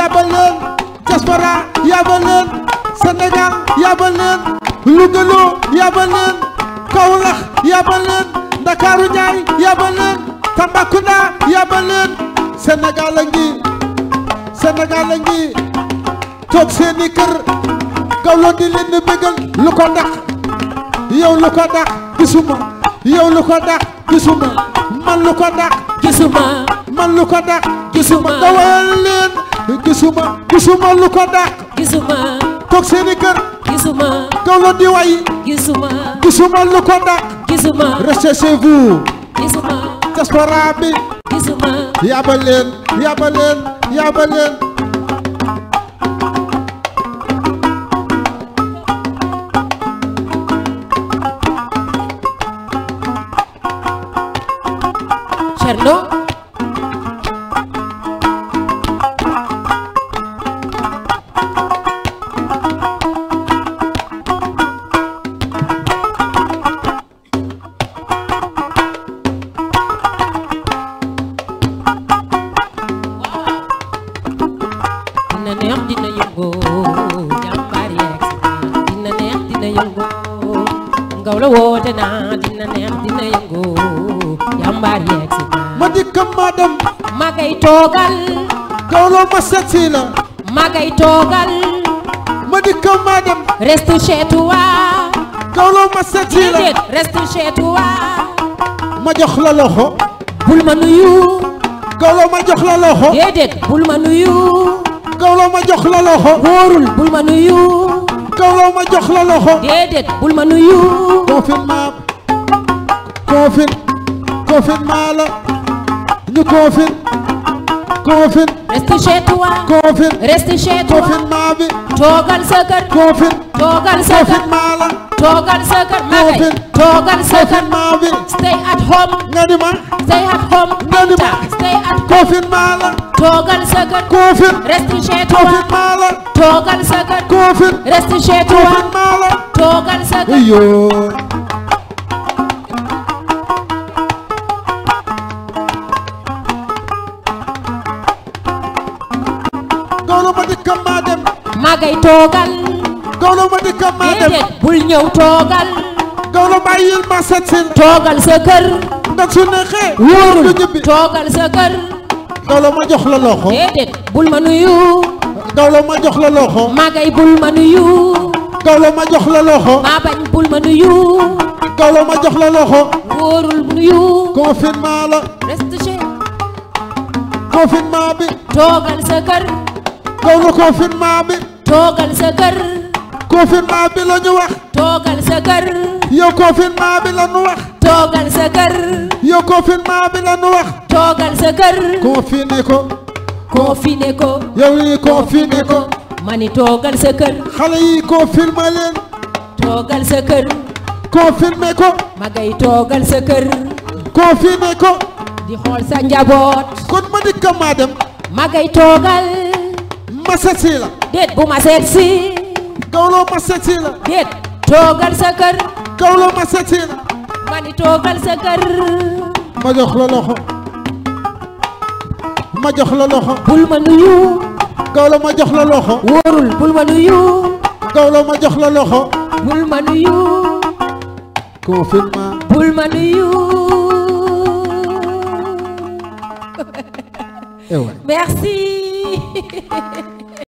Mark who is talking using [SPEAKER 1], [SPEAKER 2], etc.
[SPEAKER 1] yabal leen diaspora yabal leen Sénégal yabal leen Louga yabal leen Kaolack yabal leen Ndakaaru Njaay yabal leen Tambacounda yabal leen Sénégal a ngi toog seeni kër Gawlo di leen di bégal lu ko dàq yow lu ko dàq gisuma yow lu ko dàq gisuma man lu ko dàq gisuma man lu ko dàq gisuma dawal leen gisuma lu ko dàq gisuma toog seeni kër gisuma Gawlo di way gisuma lu ko dàq gisuma restez chez vous gisuma diaspora bi gisuma yabal leen
[SPEAKER 2] Cerno dina neex dina yëngu jàmbaar yeeg dina neex dina yëngu Gawlo woote na dina neex dina yëngu jàmbaar yeeg
[SPEAKER 1] ma dikk madam
[SPEAKER 2] ma ngay toogal
[SPEAKER 1] Gawlo ma seetsi la
[SPEAKER 2] ma ngay toogal
[SPEAKER 1] ma dikk madam
[SPEAKER 2] reste chez toi
[SPEAKER 1] Gawlo ma seetsi la
[SPEAKER 2] reste chez toi
[SPEAKER 1] ma jox la loxo
[SPEAKER 2] bul ma nuyu
[SPEAKER 1] Gawlo ma jox la loxo
[SPEAKER 2] déedéet bul ma nuyu
[SPEAKER 1] Gawlo ma jox la loxo
[SPEAKER 2] wóorul bul ma nuyu
[SPEAKER 1] Gawlo ma jox la loxo
[SPEAKER 2] déedéet bul ma nuyu
[SPEAKER 1] confinement la ñu confine
[SPEAKER 2] reste chez toi reste chez toi
[SPEAKER 1] confinement bi
[SPEAKER 2] toogal sa kër toogal sa kër
[SPEAKER 1] la
[SPEAKER 2] toogal sa kër magay toogal sa kër
[SPEAKER 1] confinement bi
[SPEAKER 2] stay at home
[SPEAKER 1] nga di ma
[SPEAKER 2] stay at home
[SPEAKER 1] nga di ma
[SPEAKER 2] stay at home
[SPEAKER 1] confinement la
[SPEAKER 2] toogal sa kër
[SPEAKER 1] confine
[SPEAKER 2] reste chez toi
[SPEAKER 1] confinement la
[SPEAKER 2] toogal sa kër
[SPEAKER 1] confine
[SPEAKER 2] reste chez toi
[SPEAKER 1] confinement la
[SPEAKER 2] toogal sa kër
[SPEAKER 1] iyo Gawlo ma dikk ma dem
[SPEAKER 2] magay toogal
[SPEAKER 1] Gawlo ma dikk ma dem
[SPEAKER 2] déedéet bul ñëw toogal
[SPEAKER 1] Gawlo bàyyil ma setsil
[SPEAKER 2] toogal sa kër
[SPEAKER 1] ndax su neexee
[SPEAKER 2] wóorul
[SPEAKER 1] du ñibbi
[SPEAKER 2] toogal sa kër
[SPEAKER 1] Gawlo ma jox la loxo
[SPEAKER 2] déedéet bul ma nuyu
[SPEAKER 1] Gawlo ma jox la loxo
[SPEAKER 2] magay bul ma nuyu
[SPEAKER 1] Gawlo ma jox la loxo
[SPEAKER 2] ma bañ bul ma nuyu
[SPEAKER 1] Gawlo ma jox la loxo
[SPEAKER 2] wóorul nuyu
[SPEAKER 1] confinement la
[SPEAKER 2] reste chez
[SPEAKER 1] confinement bi
[SPEAKER 2] toogal sa kër
[SPEAKER 1] Gawlo confinement bi
[SPEAKER 2] toogal sa kër
[SPEAKER 1] confinement bi la ñu wax
[SPEAKER 2] toogal sa kër
[SPEAKER 1] yow confinement bi la ñu wax
[SPEAKER 2] toogal sa kër
[SPEAKER 1] yow confinement bi la ñu wax
[SPEAKER 2] toogal sa kër
[SPEAKER 1] confiné ko
[SPEAKER 2] confiné ko
[SPEAKER 1] yow yi confiné ko
[SPEAKER 2] mani toogal sa kër
[SPEAKER 1] xale yi confirmé leen
[SPEAKER 2] toogal sa kër
[SPEAKER 1] confirmé ko
[SPEAKER 2] magay toogal sa kër
[SPEAKER 1] confiné ko
[SPEAKER 2] di xool sa njaboot
[SPEAKER 1] kon ma dikk ma dem
[SPEAKER 2] magay toogal
[SPEAKER 1] ma setsi la
[SPEAKER 2] déet bu ma seet si
[SPEAKER 1] Gawlo ma setsi la
[SPEAKER 2] déet toogal sa kër
[SPEAKER 1] Gawlo ma setsi la
[SPEAKER 2] mani toogal sa kër
[SPEAKER 1] ma jox la loxo ma jox la loxo
[SPEAKER 2] bul ma nuyu
[SPEAKER 1] Gawlo ma jox la loxo
[SPEAKER 2] wóorul bul ma nuyu
[SPEAKER 1] Gawlo ma jox la loxo
[SPEAKER 2] bul ma nuyu
[SPEAKER 1] confinement
[SPEAKER 2] bul ma nuyu
[SPEAKER 1] eh ouais.
[SPEAKER 2] merci